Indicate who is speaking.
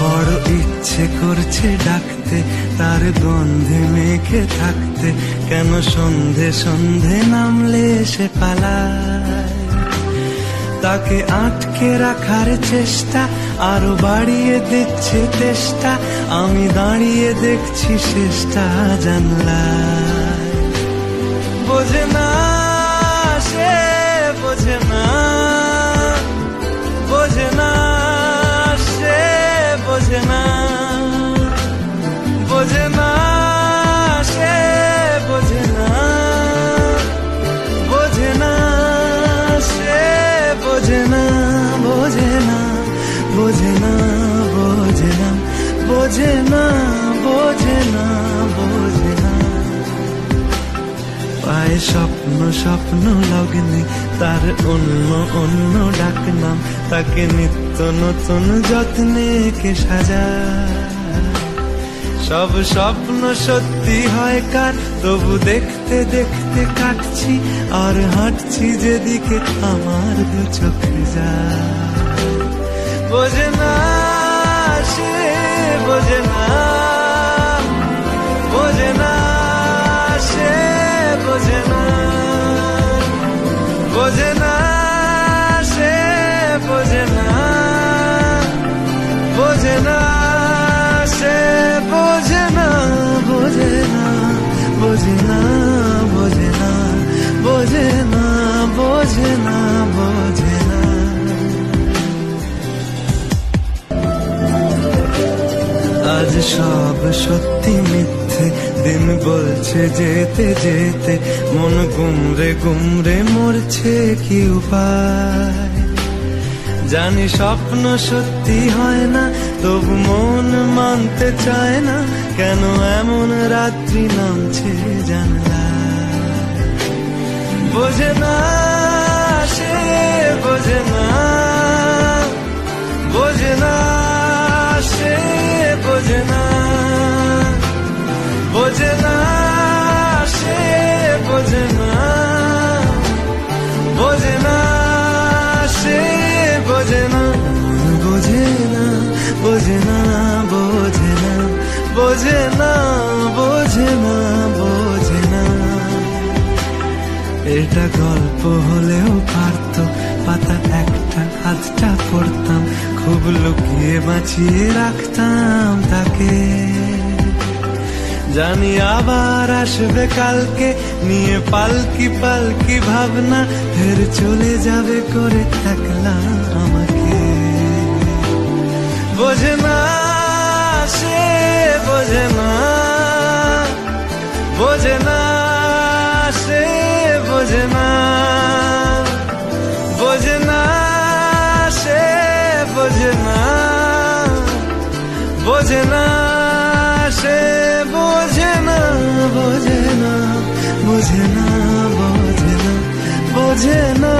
Speaker 1: বড় ইচ্ছে করছে ডাকতে, তার গন্ধে মেখে থাকতে, কেন সন্ধে সন্ধে নামলে সে পালায়। তাকে আটকে রাখার চেষ্টা আরো বাড়িয়ে দিচ্ছে তেষ্টা, আমি দাঁড়িয়ে দেখছি শেষটা জানলায়। বোঝে না সে, বোঝে না, বোঝে না সে, বোঝে না, বোঝে না সে, বোঝে না, বোঝে না সে, বোঝে না, বোঝে না, বোঝে না, বোঝে না, বোঝে না, বোঝে না, বোঝে না। পায়ে স্বপ্ন স্বপ্ন লগ্নে তার অন্য অন্য ডাকনাম, তাকে নিত্য নতুন যত্নে কে সাজায়। সব স্বপ্ন সত্যি হয় কার, তবু দেখতে দেখতে কাটছি আর হাঁটছি যেদিকে আমার দু চোখ যায়। বোঝে না সে, বোঝে না, বোঝে না সে, বোঝে না, বোঝে না সে, বোঝে না, বোঝে না সে, বোঝে না, বোঝে না, বোঝে না, বোঝে না, বোঝে না, বোঝে না, বোঝে না। আজ সব সত্যি মিথ্যে, দিন বলছে যেতে যেতে, মন গুমরে গুমরে মরছে কি উপায়। জানি স্বপ্ন সত্যি হয় না, তবু মন মানতে চায় না, কেন এমন রাত্রি নামছে জানলায়। বোঝে না সে, বোঝে না, বোঝে না সে, বোঝে না, বোঝে না সে, বোঝে না, বোঝে না সে, বোঝে না, বোঝে না, বোঝে না, বোঝে না, বোঝে না, বোঝে না, বোঝে না। এটা গল্প হলেও পারত, পাতা একটা হাতটা পড়তাম, খুব লুকিয়ে বাঁচিয়ে রাখতাম তাকে। জানি আবার আসবে কালকে, নিয়ে পালকি পালকি ভাবনা, ফের চলে যাবে করে একলা আমাকে। বোঝে না সে, বোঝে না, বোঝে না সে, বোঝে না, বোঝে না সে, বোঝে না, বোঝে না সে, বোঝে না, বোঝে না, বোঝে না, বোঝে না, বোঝে না,